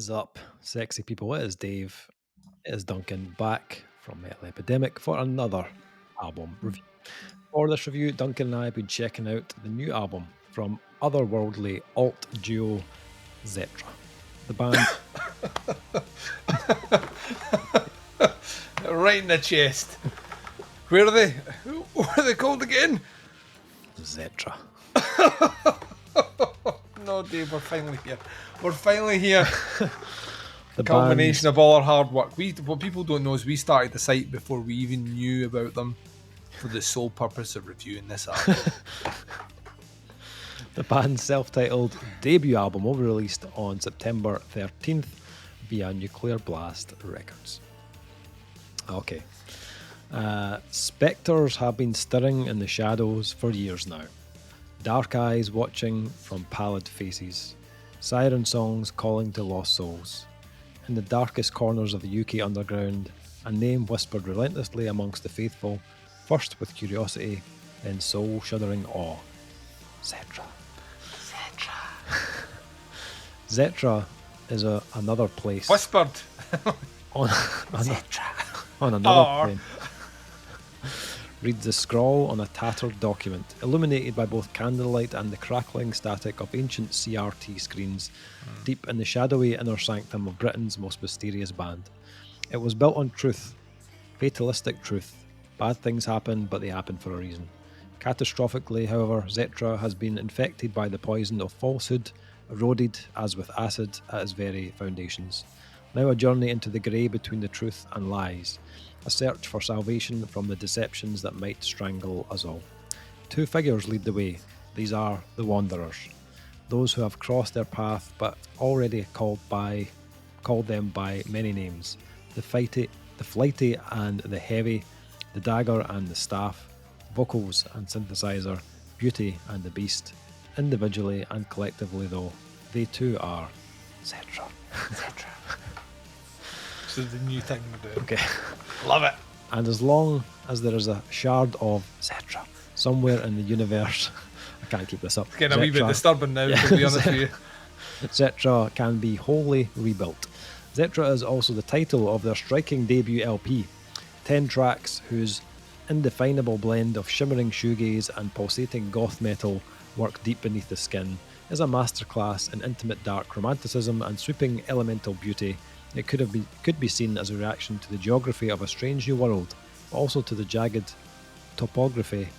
is up, sexy people? It is Dave. It is Duncan back from Metal Epidemic for another album review. For this review, Duncan and I have been checking out the new album from otherworldly alt duo Zetra. The band. Right in the chest. Where are they? What are they called again? Zetra. No, Dave, we're finally here. We're finally here. The Culmination of all our hard work. What people don't know is we started the site before we even knew about them for the sole purpose of reviewing this album. The band's self-titled debut album will be released on September 13th via Nuclear Blast Records. Okay. Spectres have been stirring in the shadows for years now. Dark eyes watching from pallid faces. Siren songs calling to lost souls. In the darkest corners of the UK underground, a name whispered relentlessly amongst the faithful, first with curiosity, then soul-shuddering awe. Zetra. Zetra is another place. Whispered. On another Arr. plane. Reads the scrawl on a tattered document, illuminated by both candlelight and the crackling static of ancient CRT screens, deep in the shadowy inner sanctum of Britain's most mysterious band. It was built on truth, fatalistic truth. Bad things happen, but they happen for a reason. Catastrophically, however, Zetra has been infected by the poison of falsehood, eroded as with acid at its very foundations. Now a journey into the grey between the truth and lies. A search for salvation from the deceptions that might strangle us all. Two figures lead the way. These are the Wanderers. Those who have crossed their path but already called them by many names. The flighty and the heavy, the dagger and the staff, vocals and synthesizer, beauty and the beast. Individually and collectively though, they too are Zetra. This is the new thing we're doing. Okay. Love it. And as long as there is a shard of Zetra somewhere in the universe, I can't keep this up. It's getting a wee bit disturbing now, to be honest with you. Zetra can be wholly rebuilt. Zetra is also the title of their striking debut LP. 10 tracks whose indefinable blend of shimmering shoegaze and pulsating goth metal work deep beneath the skin is a masterclass in intimate dark romanticism and sweeping elemental beauty. It could be seen as a reaction to the geography of a strange new world, but also to the jagged topography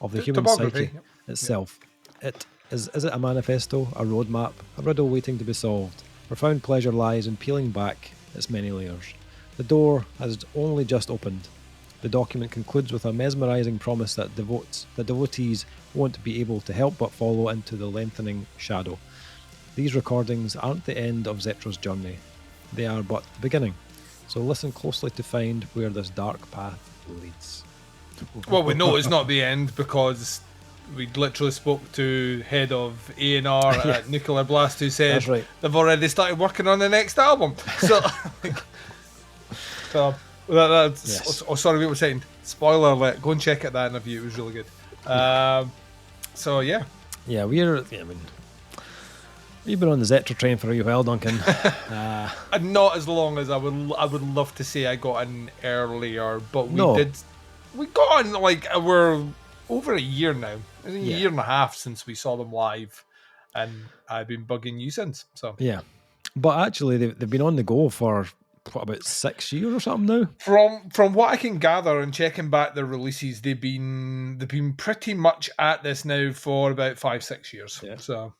of the human psyche itself. Is it a manifesto, a roadmap, a riddle waiting to be solved? Profound pleasure lies in peeling back its many layers. The door has only just opened. The document concludes with a mesmerising promise that devotees won't be able to help but follow into the lengthening shadow. These recordings aren't the end of Zetra's journey. They are but the beginning. So listen closely to find where this dark path leads. Well, we know it's not the end because we literally spoke to head of A&R at Nuclear Blast who said That's right. they've already started working on the next album. So, Yes. Oh, sorry, we were saying. Spoiler alert. Go and check out that interview. It was really good. So, yeah. Yeah, we've been on the Zetra train for a wee while, Duncan. And not as long as I would love to say I got in earlier, but we got on we're over a year now. It's a year and a half since we saw them live, and I've been bugging you since. So Yeah, but actually they've been on the go for about 6 years or something now. From what I can gather and checking back their releases, they've been pretty much at this now for about 5-6 years. Yeah. So.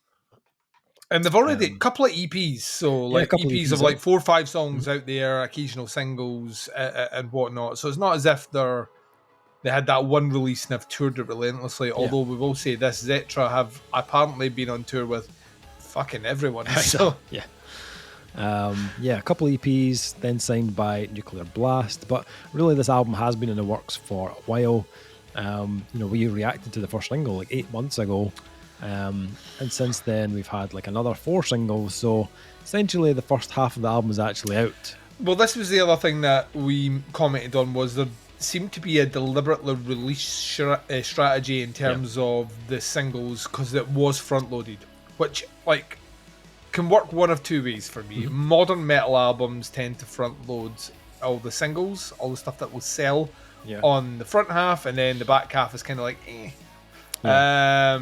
And they've already a couple of EPs, so EPs of 4 or 5 songs out there, occasional singles and whatnot. So it's not as if they had that one release and have toured it relentlessly. Although we will say this, Zetra have apparently been on tour with fucking everyone. So a couple of EPs, then signed by Nuclear Blast. But really, this album has been in the works for a while. We reacted to the first single 8 months ago. And since then we've had another 4 singles, so essentially the first half of the album is actually out. Well, this was the other thing that we commented on, was there seemed to be a deliberately release strategy in terms of the singles, because it was front loaded, which can work one of two ways for me. Modern metal albums tend to front load all the singles, all the stuff that will sell on the front half, and then the back half is kind of like, eh. Yeah.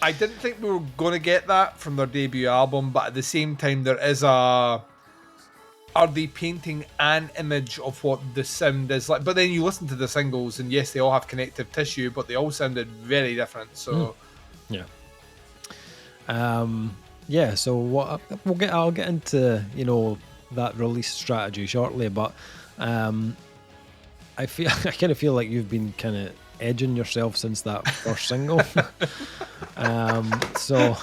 I didn't think we were going to get that from their debut album, but at the same time, there is are they painting an image of what the sound is like? But then you listen to the singles, and yes, they all have connective tissue, but they all sounded very different. So, So I'll get into that release strategy shortly, but I kind of feel like you've been kind of edging yourself since that first single. So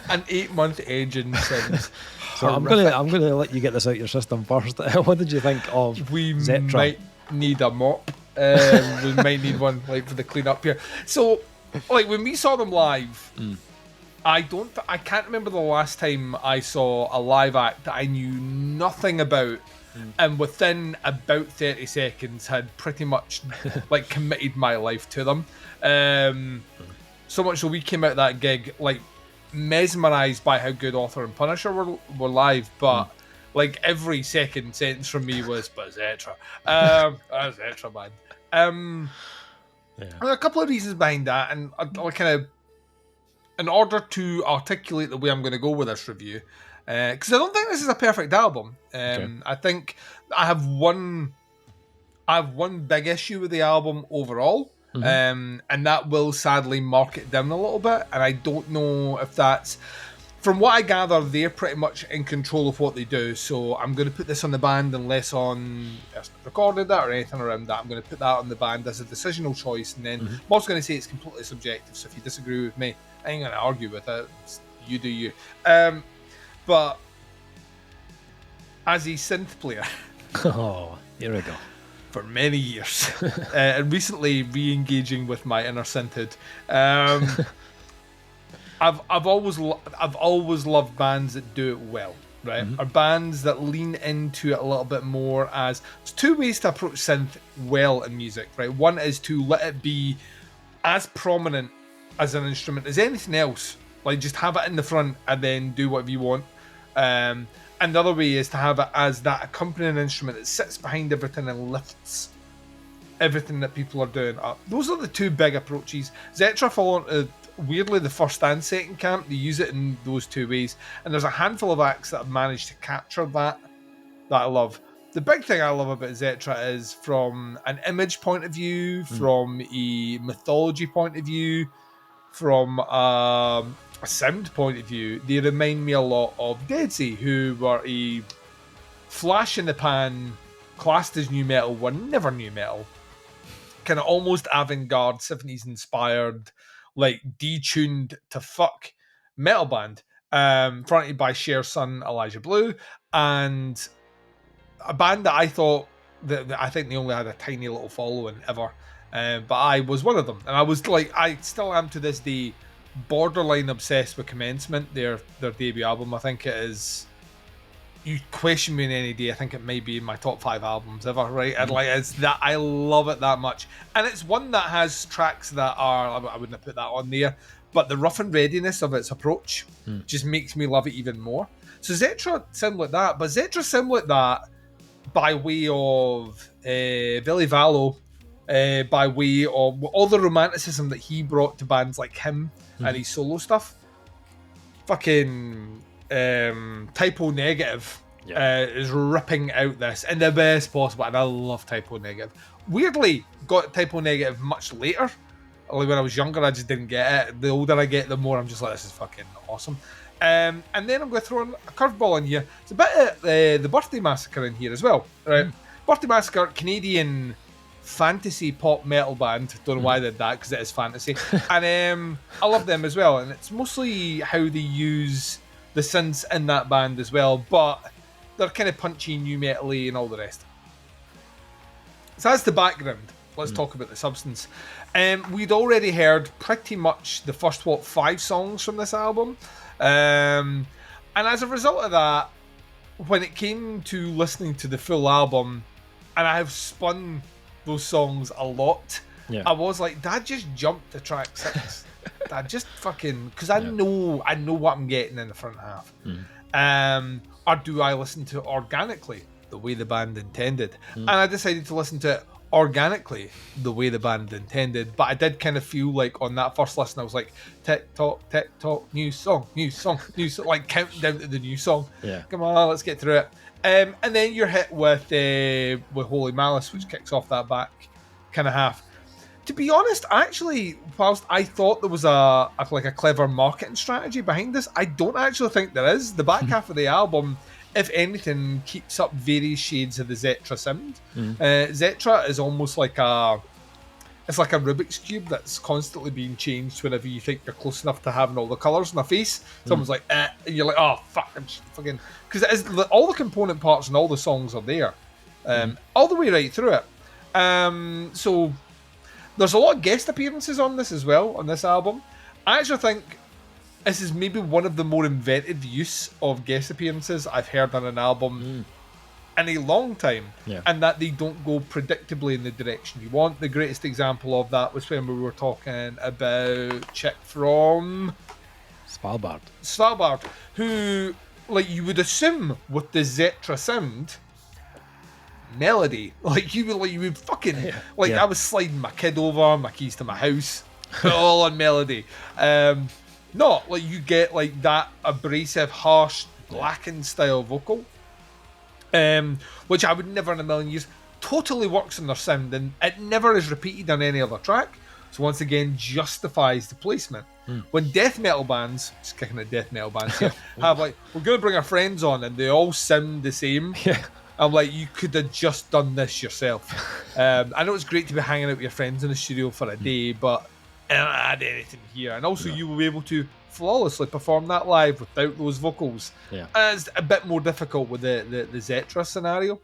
an 8-month edging since. So I'm gonna let you get this out your system first. What did you think of Zetra? Might need a mop. We might need one for the clean up here. So when we saw them live, I can't remember the last time I saw a live act that I knew nothing about, and within about 30 seconds had pretty much committed my life to them. So much so we came out that gig mesmerized by how good Author and Punisher were live, but every second sentence from me was, but Zetra. Zetra, man. There are a couple of reasons behind that, and I'll kind of, in order to articulate the way I'm going to go with this review, because I don't think this is a perfect album. I think I have one big issue with the album overall. And that will sadly mark it down a little bit, and I don't know if that's, from what I gather, they're pretty much in control of what they do, so I'm going to put this on the band unless it's recorded that or anything around that. I'm going to put that on the band as a decisional choice, and then I'm also going to say it's completely subjective, so if you disagree with me, I ain't going to argue with it. You do you. But as a synth player here we go, for many years, and recently re-engaging with my inner synthhood. I've always loved bands that do it well, right? Or bands that lean into it a little bit more. As there's two ways to approach synth well in music, right? One is to let it be as prominent as an instrument as anything else, just have it in the front and then do whatever you want. And the other way is to have it as that accompanying instrument that sits behind everything and lifts everything that people are doing up. Those are the two big approaches. Zetra fall into, weirdly, the first and second camp. They use it in those two ways. And there's a handful of acts that have managed to capture that I love. The big thing I love about Zetra is from an image point of view, from a mythology point of view, from a sound point of view, they remind me a lot of Deadsy, who were a flash in the pan, classed as new metal, were never new metal, kind of almost avant-garde 70s inspired, detuned to fuck metal band, fronted by Cher's son Elijah Blue, and a band that I thought that I think they only had a tiny little following ever, but I was one of them, and I still am to this day borderline obsessed with Commencement, their debut album. I think it is, you question me in any day, I think it may be in my top 5 albums ever, right? And it's that, I love it that much, and it's one that has tracks that are, I wouldn't have put that on there, but the rough and readiness of its approach just makes me love it even more. So Zetra sound like that, but Zetra sound like that by way of Ville Valo, by way of all the romanticism that he brought to bands like him and his solo stuff. Fucking Typo Negative is ripping out this in the best possible, and I love Typo Negative. Weirdly, got Typo Negative much later. When I was younger, I just didn't get it. The older I get, the more I'm just like, this is fucking awesome. And then I'm going to throw in a curveball in here. It's a bit of the Birthday Massacre in here as well, right? Birthday Massacre, Canadian fantasy pop metal band. Don't know why I did that, because it is fantasy. And I love them as well. And it's mostly how they use the synths in that band as well, but they're kind of punchy, new metal-y and all the rest. So that's the background. Let's talk about the substance. We'd already heard pretty much the first, 5 songs from this album. And as a result of that, when it came to listening to the full album, and I have spun those songs a lot, I was like, Dad just jumped to track 6. I just fucking because I know what I'm getting in the front half. Or do I listen to it organically the way the band intended? And I decided to listen to it organically the way the band intended. But I did kind of feel like on that first listen, I was like, tick tock, new song, like counting down to the new song. Yeah. Come on, let's get through it. And then you're hit with Holy Malice, which kicks off that back kind of half. To be honest, actually, whilst I thought there was a clever marketing strategy behind this, I don't actually think there is. The back half of the album, if anything, keeps up various shades of the Zetra sound. Zetra is almost like it's like a Rubik's Cube that's constantly being changed whenever you think you're close enough to having all the colours in the face. Someone's like, and you're like, oh, fuck, I'm fucking... Because it is, all the component parts and all the songs are there. All the way right through it. So... There's a lot of guest appearances on this as well, on this album. I actually think this is maybe one of the more inventive use of guest appearances I've heard on an album in a long time, and that they don't go predictably in the direction you want. The greatest example of that was when we were talking about chick from Svalbard, who, like, you would assume with the Zetra sound... melody, like you would fucking I was sliding my kid over, my keys to my house, all on melody. Not like you get like that abrasive, harsh, blackened style vocal, which I would never in a million years. Totally works in their sound, and it never is repeated on any other track. So once again, justifies the placement. When death metal bands, just kicking at death metal bands here, have like, we're going to bring our friends on, and they all sound the same. I'm like, you could have just done this yourself. I know it's great to be hanging out with your friends in the studio for a day, but I don't add anything here. And also, you will be able to flawlessly perform that live without those vocals. It's a bit more difficult with the Zetra scenario.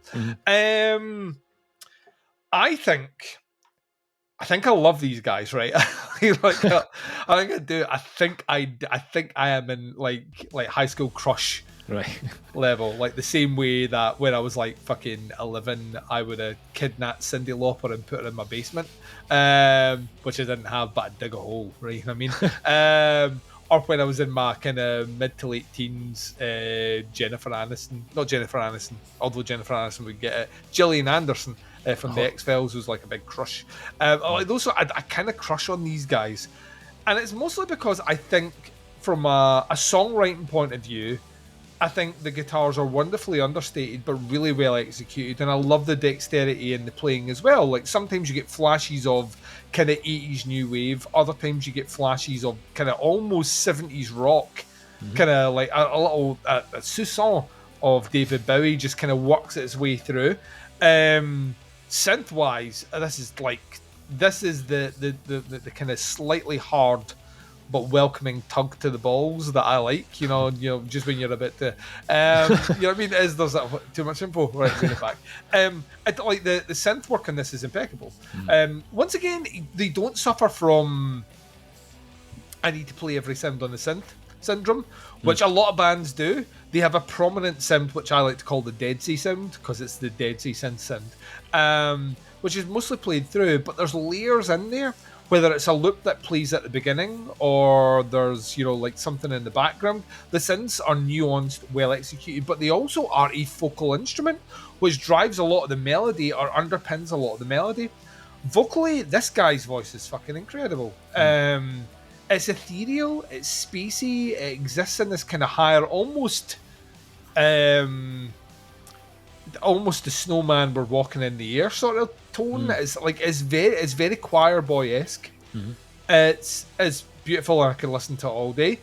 I think I love these guys, right? I think I do. I think I am in like high school crush. Right. Level, like the same way that when I was like fucking 11, I would have kidnapped Cyndi Lauper and put her in my basement, which I didn't have, but I'd dig a hole, right? You know what I mean? Or when I was in my kind of mid to late teens, Jennifer Aniston, although Jennifer Aniston would get it, Gillian Anderson from the X-Files was like a big crush. Like those, I kind of crush on these guys, and it's mostly because I think from a songwriting point of view, I think the guitars are wonderfully understated but really well executed, and I love the dexterity in the playing as well. Like sometimes you get flashes of kind of 80s new wave, other times you get flashes of kind of almost 70s rock, kind of like a little soupçon of David Bowie just kind of works its way through. Synth wise, this is the kind of slightly hard but welcoming tug to the balls that I like, you know, just when you're a bit, you know what I mean? There's that too much info, right? Bring it back. Like the synth work on this is impeccable. Once again, they don't suffer from I need to play every sound on the synth syndrome, which a lot of bands do. They have a prominent sound which I like to call the Deadsy sound because it's the Deadsy synth sound, which is mostly played through, but there's layers in there. Whether it's a loop that plays at the beginning or there's, like something in the background, the synths are nuanced, well executed, but they also are a focal instrument, which drives a lot of the melody or underpins a lot of the melody. Vocally, this guy's voice is fucking incredible. It's ethereal, it's spacey, it exists in this kind of higher, almost the snowman we're walking in the air sort of tone. It's very choir boy-esque. It's beautiful and I can listen to it all day.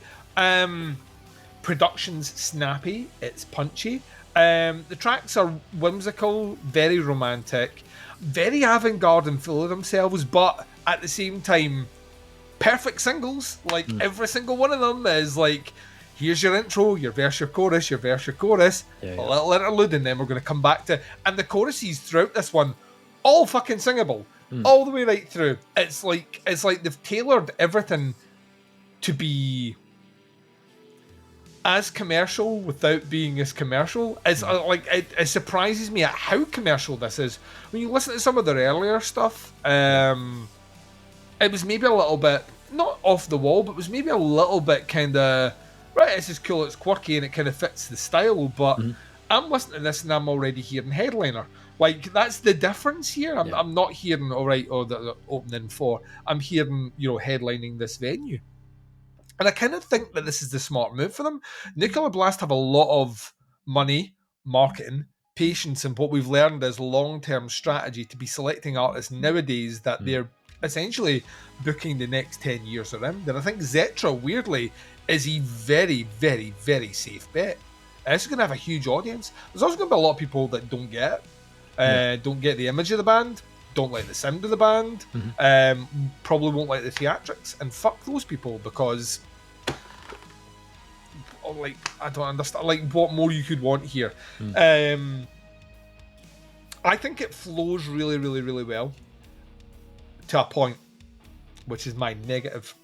Production's snappy, it's punchy. The tracks are whimsical, very romantic, very avant-garde and full of themselves, but at the same time perfect singles. Like every single one of them is like, here's your intro, your verse, your chorus, your verse, your chorus, a little interlude, and then we're going to come back to... And the choruses throughout this one, all fucking singable, all the way right through. It's like they've tailored everything to be as commercial without being as commercial. It's it surprises me at how commercial this is. When you listen to some of their earlier stuff, it was maybe a little bit not off the wall, but was maybe a little bit kind of, right, this is cool, it's quirky, and it kind of fits the style, but I'm listening to this and I'm already hearing headliner. Like, that's the difference here. I'm not hearing, the opening for. I'm hearing, headlining this venue. And I kind of think that this is the smart move for them. Nuclear Blast have a lot of money, marketing, patience, and what we've learned is long-term strategy to be selecting artists nowadays that they're essentially booking the next 10 years around. And I think Zetra, weirdly, is a very, very, very safe bet. This is going to have a huge audience. There's also going to be a lot of people that don't get it, don't get the image of the band, don't like the sound of the band, probably won't like the theatrics, and fuck those people, because I don't understand what more you could want here. I think it flows really, really, really well to a point, which is my negative.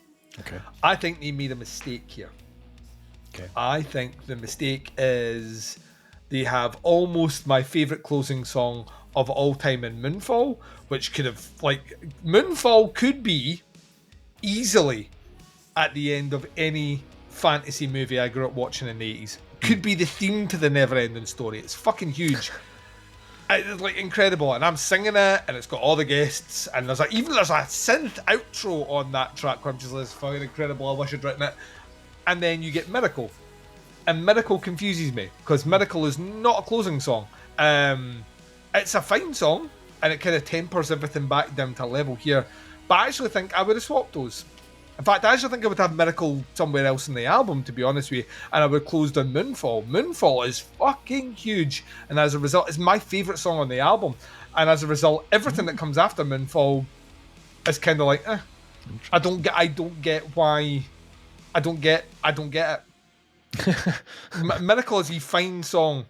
Okay. I think they made a mistake here. Okay. I think the mistake is they have almost my favourite closing song of all time in Moonfall, which could have, Moonfall could be easily at the end of any fantasy movie I grew up watching in the 80s. Could be the theme to the Never-Ending Story. It's fucking huge. It's incredible, and I'm singing it, and it's got all the guests, and there's a synth outro on that track where I'm just like, it's fucking incredible, I wish I'd written it. And then you get Miracle, and Miracle confuses me, because Miracle is not a closing song. It's a fine song, and it kind of tempers everything back down to a level here, but I actually think I would have swapped those. In fact, I actually think I would have Miracle somewhere else in the album, to be honest with you, and I would close down Moonfall. Moonfall is fucking huge, and as a result, it's my favourite song on the album, and as a result, everything that comes after Moonfall is kind of like, I don't get why, I don't get it. Miracle is a fine song,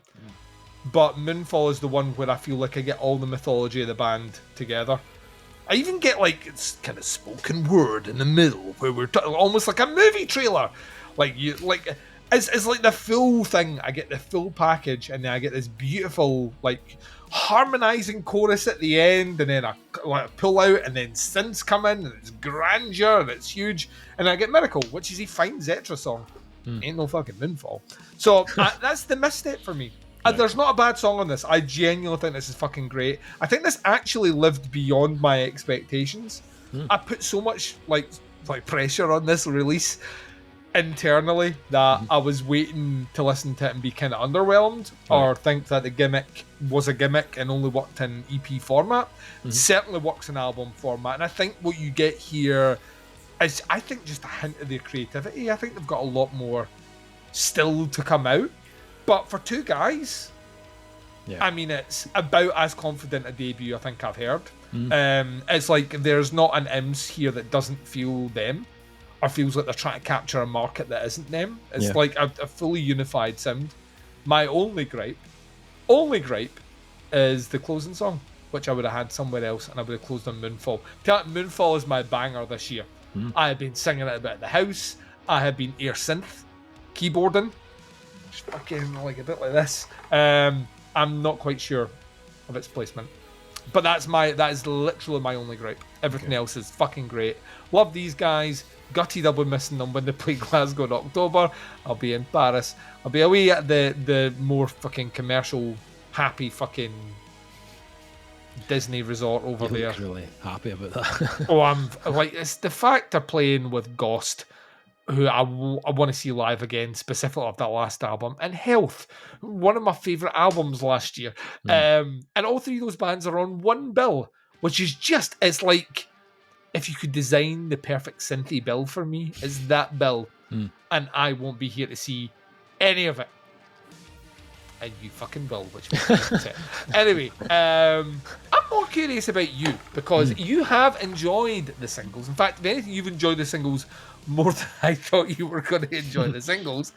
but Moonfall is the one where I feel like I get all the mythology of the band together. I even get it's kind of spoken word in the middle where we're almost like a movie trailer. It's like the full thing. I get the full package, and then I get this beautiful harmonizing chorus at the end, and then I pull out, and then synths come in, and it's grandeur, and it's huge, and I get Miracle, which is a fine Zetra song. Ain't no fucking Moonfall. So that's the misstep for me. There's not a bad song on this. I genuinely think this is fucking great. I think this actually lived beyond my expectations. I put so much pressure on this release internally that I was waiting to listen to it and be kind of underwhelmed, or think that the gimmick was a gimmick and only worked in EP format. Certainly works in album format, and I think what you get here is, I think, just a hint of their creativity. I think they've got a lot more still to come out. But for two guys, I mean, it's about as confident a debut I think I've heard. It's like there's not an IMS here that doesn't feel them, or feels like they're trying to capture a market that isn't them. It's like a fully unified sound. My only gripe is the closing song, which I would have had somewhere else, and I would have closed on Moonfall. Moonfall is my banger this year. I have been singing it about the house. I have been air synth keyboarding. Just fucking a bit like this. I'm not quite sure of its placement, but that is literally my only gripe. Everything else is fucking great. Love these guys. Gutted I'll be missing them when they play Glasgow in October. I'll be in Paris. I'll be away at the more fucking commercial, happy fucking Disney resort over there. I'm really happy about that. I'm it's the fact they're playing with Ghost, who I want to see live again, specifically of that last album, and Health, one of my favourite albums last year. And all three of those bands are on one bill, which is just, it's like, if you could design the perfect synthy bill for me, it's that bill, and I won't be here to see any of it. And you fucking will, which makes it. Anyway, I'm more curious about you, because you have enjoyed the singles. In fact, if anything, you've enjoyed the singles more than I thought you were going to enjoy the singles.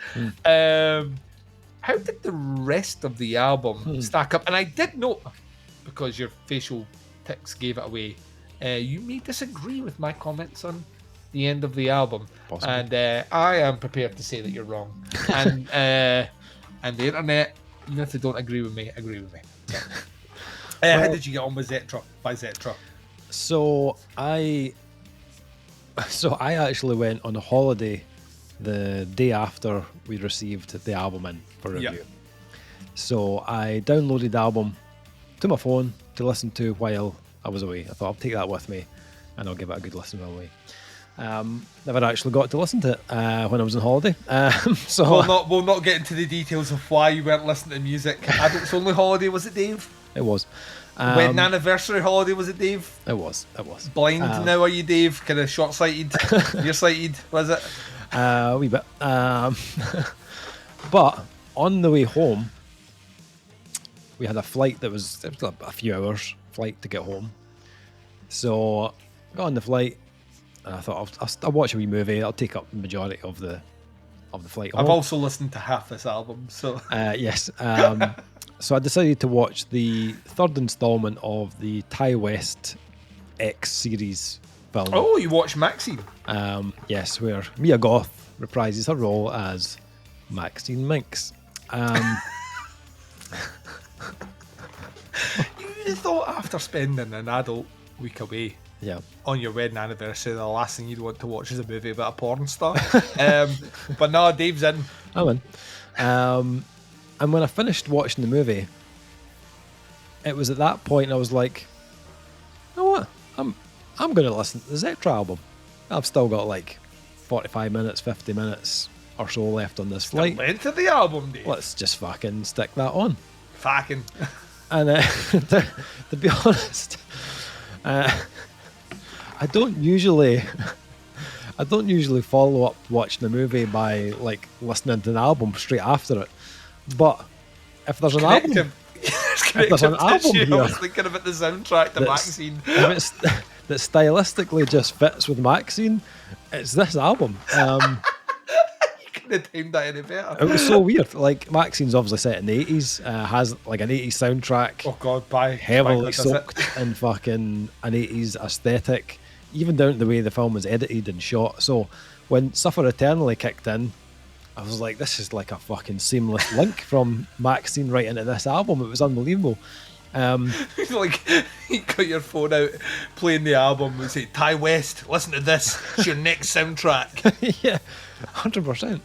How did the rest of the album stack up? And I did note, because your facial tics gave it away, you may disagree with my comments on the end of the album. Possibly. And I am prepared to say that you're wrong. And the internet, even if they don't agree with me, agree with me. So. How did you get on with Zetra? By Zetra? So I So I actually went on a holiday the day after we received the album in for review. Yep. So I downloaded the album to my phone to listen to while I was away. I thought I'll take that with me and I'll give it a good listen while away. Never actually got to listen to it when I was on holiday. So we'll not get into the details of why you weren't listening to music. Adults only holiday, was it, Dave? It was. Wedding anniversary holiday, was it, Dave? It was. Blind now, are you, Dave? Kind of short-sighted? Nearsighted, was it? A wee bit. But on the way home, we had a flight that was a few hours flight to get home. So I got on the flight and I thought I'll watch a wee movie. I'll take up the majority of the flight home. I've also listened to half this album, so yes. So I decided to watch the third installment of the Ty West X series film. Oh, you watched Maxine? Yes, where Mia Goth reprises her role as Maxine Minx. You thought after spending an adult week away on your wedding anniversary, the last thing you'd want to watch is a movie about a porn star. But no, Dave's in. I'm in. And when I finished watching the movie, it was at that point I was like, you know what? I'm going to listen to the Zetra album. I've still got like 45 minutes, 50 minutes or so left on this flight. The length of the album, Dave. Let's just fucking stick that on. Fucking. And to be honest, I don't usually follow up watching a movie by like listening to an album straight after it. But if there's an album, here, I was thinking about the soundtrack to Maxine. That stylistically just fits with Maxine, it's this album. You couldn't have timed that any better. It was so weird. Like Maxine's obviously set in the 80s, has like an 80s soundtrack. Oh God, heavily soaked in fucking an 80s aesthetic, even down to the way the film was edited and shot. So when Suffer Eternally kicked in, I was like, this is like a fucking seamless link from Maxine right into this album. It was unbelievable. Like, you got your phone out, playing the album, and say, Ty West, listen to this. It's your next soundtrack. Yeah, 100%.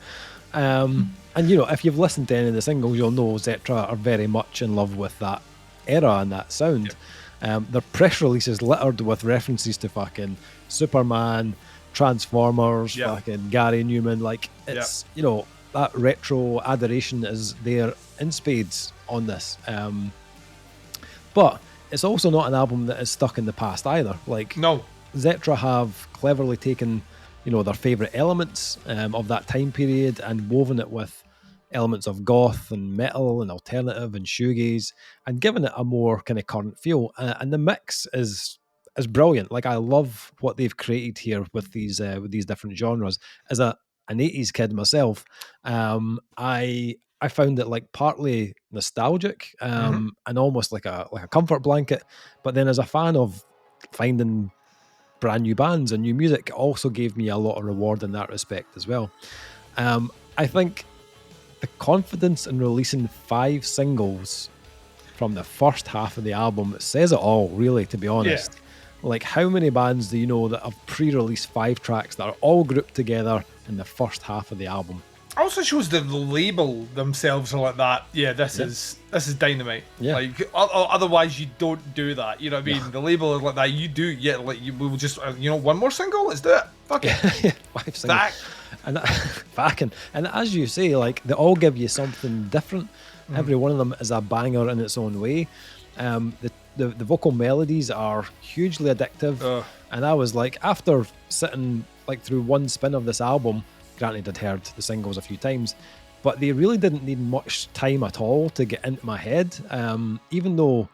And, you know, if you've listened to any of the singles, you'll know Zetra are very much in love with that era and that sound. Yep. Their press releases littered with references to fucking Superman, Transformers, fucking Gary Numan. Like, it's, you know, that retro adoration is there in spades on this. But it's also not an album that is stuck in the past either. Like, no, Zetra have cleverly taken, you know, their favourite elements of that time period and woven it with elements of goth and metal and alternative and shoegaze and given it a more kind of current feel. And the mix is brilliant. Like, I love what they've created here with these different genres. As an 80s kid myself, I found it like partly nostalgic and almost like a comfort blanket. But then as a fan of finding brand new bands and new music, it also gave me a lot of reward in that respect as well. I think the confidence in releasing 5 singles from the first half of the album says it all, really, to be honest. Yeah. Like, how many bands do you know that have pre-released 5 tracks that are all grouped together in the first half of the album? Also shows the label themselves are like that. Yeah, this is dynamite. Yeah. Like, otherwise you don't do that. You know what I mean? No. The label is like that. You do. Yeah. Like, we will just, you know, one more single. Let's do it. Fuck it. 5 singles. And as you say, like, they all give you something different. Every one of them is a banger in its own way. The vocal melodies are hugely addictive. And I was like, after sitting like through one spin of this album, granted, I'd heard the singles a few times, but they really didn't need much time at all to get into my head. Even though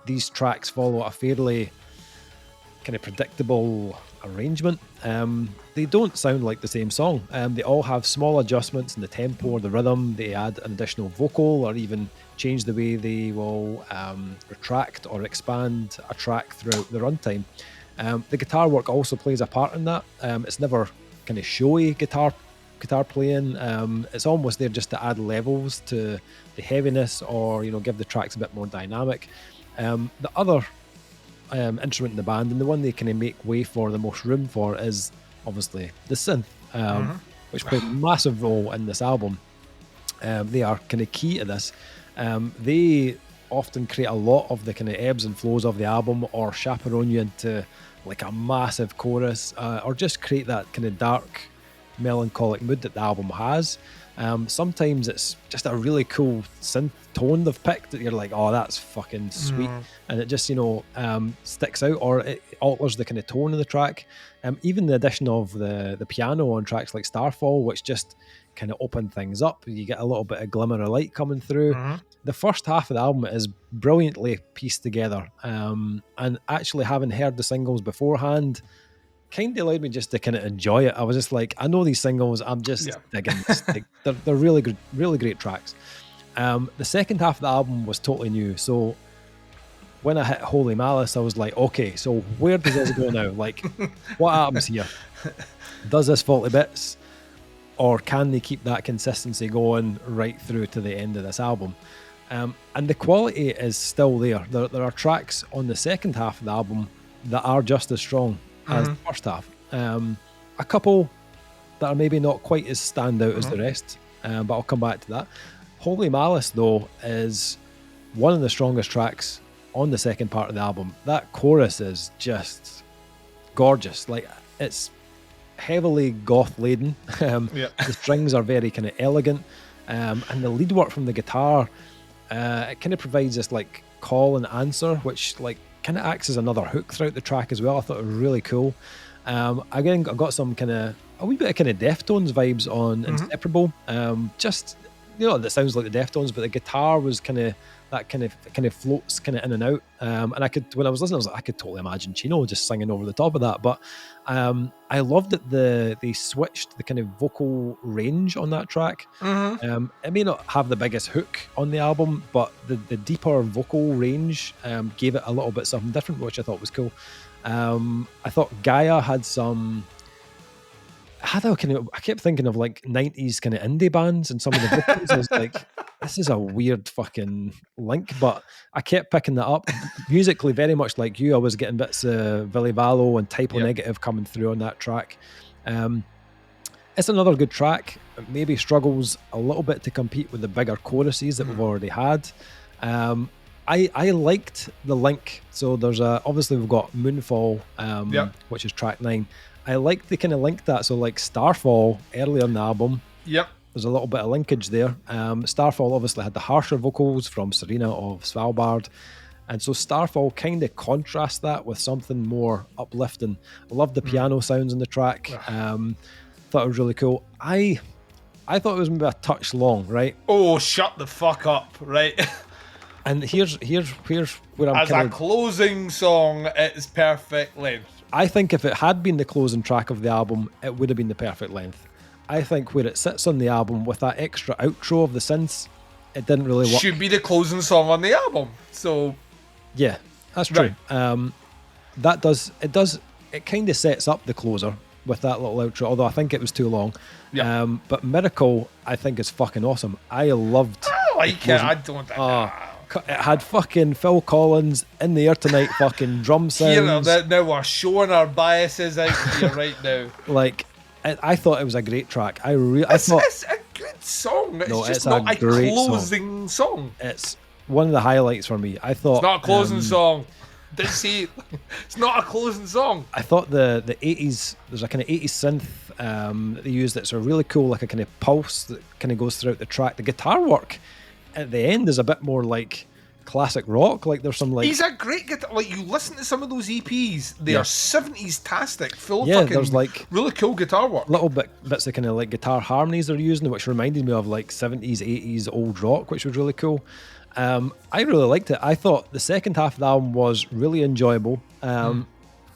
these tracks follow a fairly kind of predictable arrangement, they don't sound like the same song. They all have small adjustments in the tempo or the rhythm. They add an additional vocal or even change the way they will retract or expand a track throughout the runtime. The guitar work also plays a part in that. It's never kind of showy guitar playing. It's almost there just to add levels to the heaviness or, you know, give the tracks a bit more dynamic. The other instrument in the band, and the one they kind of make way for the most room for, is obviously the synth, which played a massive role in this album. They are kind of key to this. They often create a lot of the kind of ebbs and flows of the album, or chaperone you into like a massive chorus, or just create that kind of dark, melancholic mood that the album has. Sometimes it's just a really cool synth tone they've picked that you're like, oh, that's fucking sweet, and it just, you know, sticks out, or it alters the kind of tone of the track. Even the addition of the piano on tracks like Starfall, which just kind of open things up. You get a little bit of glimmer of light coming through. The first half of the album is brilliantly pieced together, and actually having heard the singles beforehand kind of allowed me just to kind of enjoy it. I was just like, I know these singles, I'm just digging this. Like, they're really good, really great tracks. The second half of the album was totally new, so when I hit Holy Malice, I was like, okay, so where does this go now? Like, what happens here? Does this fall to bits? Or can they keep that consistency going right through to the end of this album? And the quality is still there. There are tracks on the second half of the album that are just as strong as the first half. A couple that are maybe not quite as standout as the rest, but I'll come back to that. Holy Malice, though, is one of the strongest tracks on the second part of the album. That chorus is just gorgeous. Like, it's heavily goth laden. The strings are very kind of elegant, and the lead work from the guitar, it kind of provides this like call and answer, which like kind of acts as another hook throughout the track as well. I thought it was really cool. Again, I got some kind of a wee bit of kind of Deftones vibes on Inseparable. Just, you know, that sounds like the Deftones, but the guitar was kind of that kind of floats kind of in and out. And I could, when I was listening, I was like, I could totally imagine Chino just singing over the top of that. But I loved that they switched the kind of vocal range on that track. It may not have the biggest hook on the album, but the deeper vocal range gave it a little bit something different, which I thought was cool. I thought Gaia had some. I kept thinking of like 90s kind of indie bands and some of the vocals. I was like, this is a weird fucking link, but I kept picking that up. Musically, very much like you, I was getting bits of Ville, Valo and Typo Negative coming through on that track. It's another good track. It maybe struggles a little bit to compete with the bigger choruses that we've already had. I liked the link. So there's obviously we've got Moonfall, which is track 9. I like the kind of link that. So like Starfall earlier in the album. There's a little bit of linkage there. Starfall obviously had the harsher vocals from Serena of Svalbard. And so Starfall kind of contrasts that with something more uplifting. I love the piano sounds in the track. Thought it was really cool. I thought it was maybe a touch long, right? Oh, shut the fuck up, right? And here's where I'm as a closing song, it's perfect length. I think if it had been the closing track of the album, it would have been the perfect length. I think where it sits on the album with that extra outro of the synths, it didn't really work. Should be the closing song on the album. So yeah, that's true. Right. It kind of sets up the closer with that little outro, although I think it was too long. But Miracle, I think, is fucking awesome. I like it. I don't. It had fucking Phil Collins in the air tonight, fucking drum sounds. Now we're showing our biases out here right now. Like, I thought it was a great track. It's a good song. It's just not a closing song. It's one of the highlights for me. I thought it's not a closing song. Didn't see. It's not a closing song. I thought the 80s, there's a kind of 80s synth that they use that's a really cool, like a kind of pulse that kind of goes throughout the track. The guitar work at the end is a bit more like classic rock. Like there's some like he's a great guitar. Like you listen to some of those EPs, they are 70s-tastic, full there's like really cool guitar work. Little bits of kind of like guitar harmonies they're using, which reminded me of like 70s, 80s old rock, which was really cool. I really liked it. I thought the second half of the album was really enjoyable.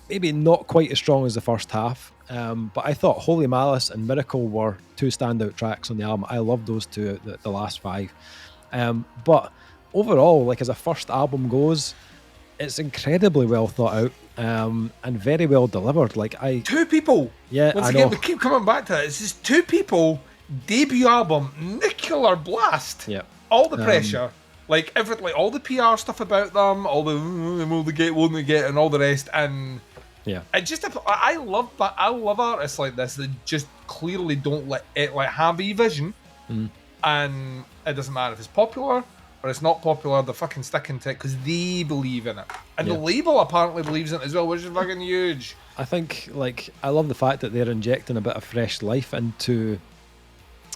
Maybe not quite as strong as the first half, but I thought Holy Malice and Miracle were two standout tracks on the album. I loved those two, the last 5. But overall, like as a first album goes, it's incredibly well thought out and very well delivered. Like two people. Yeah, once again, we keep coming back to it. It's just two people. Debut album, nuclear blast. Yeah, all the pressure, like everything, like all the PR stuff about them, all the will they get, won't they get, and all the rest. And Yeah. I love artists like this that just clearly don't let it have a vision, and it doesn't matter if it's popular or it's not popular. They're fucking sticking to it because they believe in it, and the label apparently believes in it as well, which is fucking huge. I think, I love the fact that they're injecting a bit of fresh life into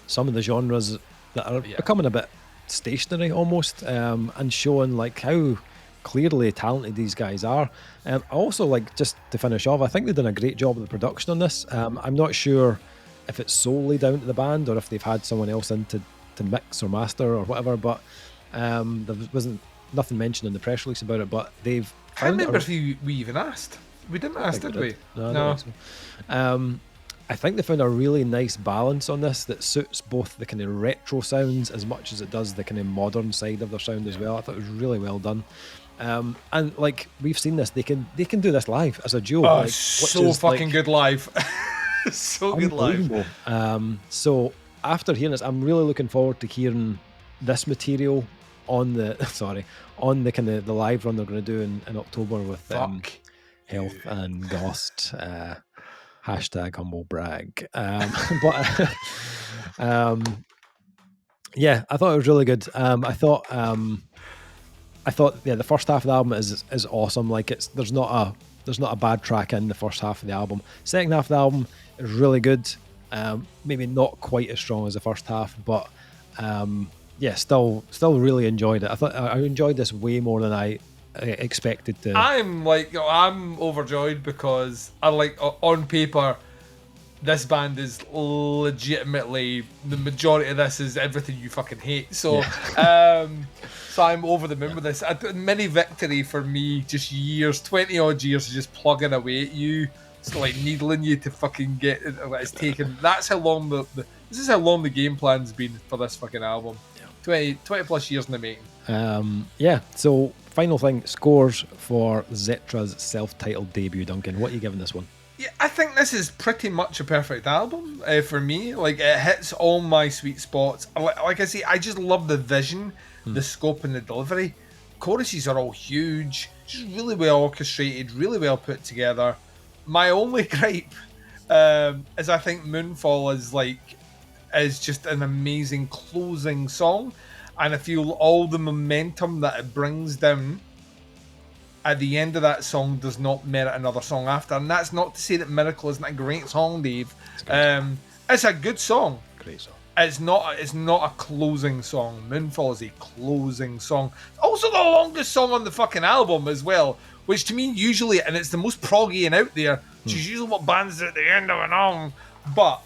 some of the genres that are becoming a bit stationary almost, and showing how clearly talented these guys are. I also, just to finish off, I think they've done a great job of the production on this. I'm not sure if it's solely down to the band or if they've had someone else in to mix or master or whatever, but there wasn't nothing mentioned in the press release about it, but they've I can't remember if we even asked. We didn't ask, did we? No. I don't think so. I think they found a really nice balance on this that suits both the kind of retro sounds as much as it does the kind of modern side of their sound as well. I thought it was really well done. And we've seen this, they can do this live as a duo. Oh, so fucking good live. So good live. So after hearing this, I'm really looking forward to hearing this material on the kind of the live run they're going to do in October with Health and Ghost. Hashtag humble brag. But yeah, I thought it was really good. I thought the first half of the album is awesome. There's not a bad track in the first half of the album. Second half of the album is really good. Maybe not quite as strong as the first half, but still really enjoyed it. I thought I enjoyed this way more than I expected to. I'm overjoyed because on paper this band is legitimately, the majority of this is everything you fucking hate, so so I'm over the moon with this. Mini victory for me, just 20 odd years of just plugging away at you, so needling you to fucking get it. It's taken, that's how long this is how long the game plan's been for this fucking album. 20 plus years in the making. So final thing, scores for Zetra's self-titled debut. Duncan, what are you giving this one? Yeah, I think this is pretty much a perfect album for me. It hits all my sweet spots. Like I say, I just love the vision, the scope, and the delivery. Choruses are all huge, just really well orchestrated, really well put together. My only gripe is I think Moonfall is just an amazing closing song, and I feel all the momentum that it brings down at the end of that song does not merit another song after. And that's not to say that Miracle isn't a great song, Dave. It's a good song. Great song. It's not a closing song. Moonfall is a closing song. Also the longest song on the fucking album as well, which to me usually, and it's the most proggy and out there, which is usually what bands do at the end of an album. But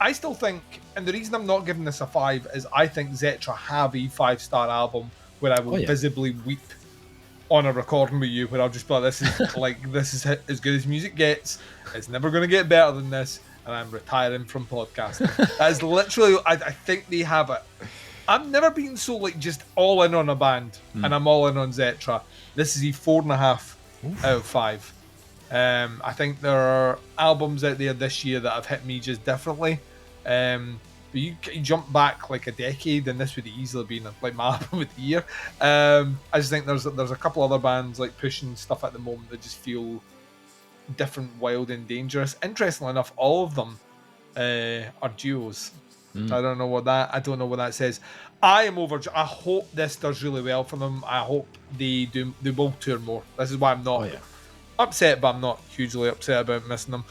I still think, and the reason I'm not giving this a 5 is I think Zetra have a 5-star album where I will visibly weep on a recording with you, where I'll just be like, this is as good as music gets. It's never going to get better than this, and I'm retiring from podcasting. That is literally, I think they have it. I've never been so just all in on a band, and I'm all in on Zetra. This is a 4.5 out of 5. I think there are albums out there this year that have hit me just differently. But you jump back a decade, and this would easily been my album of the year. I just think there's a couple other bands pushing stuff at the moment that just feel different, wild, and dangerous. Interestingly enough, all of them are duos. I don't know what that says. I am overjoyed. I hope this does really well for them. I hope they will tour more. This is why I'm not upset, but I'm not hugely upset about missing them.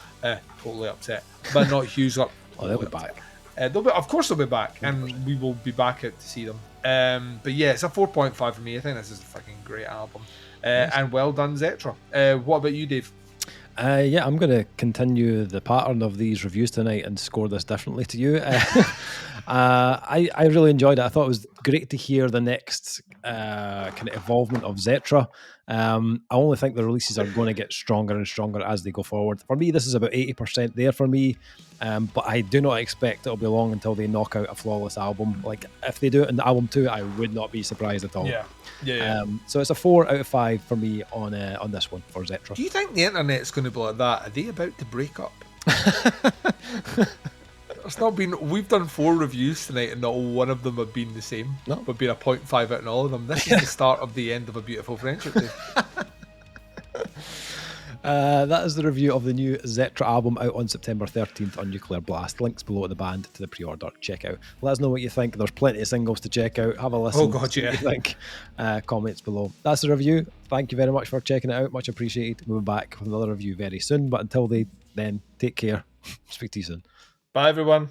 Totally upset, but not hugely. They'll be back. Of course they'll be back, and we will be back out to see them. But yeah, it's a 4.5 for me. I think this is a fucking great album. And well done, Zetra. What about you, Dave? I'm going to continue the pattern of these reviews tonight and score this differently to you. I really enjoyed it. I thought it was great to hear the next kind of evolvement of Zetra. I only think the releases are going to get stronger and stronger as they go forward. For me, this is about 80% there for me, but I do not expect it'll be long until they knock out a flawless album. If they do it in the album 2, I would not be surprised at all. Yeah. So it's a 4 out of 5 for me on this one for Zetra. Do you think the internet's going to be like that? Are they about to break up? It's not been. We've done 4 reviews tonight, and not one of them have been the same. No, but been a 0.5 out in all of them. This is the start of the end of a beautiful friendship. That is the review of the new Zetra album out on September 13th on Nuclear Blast. Links below at the band to the pre-order. Check out. Let us know what you think. There's plenty of singles to check out. Have a listen. Oh God, See what you think. Comments below. That's the review. Thank you very much for checking it out. Much appreciated. We'll be back with another review very soon. But until then, take care. Speak to you soon. Bye, everyone.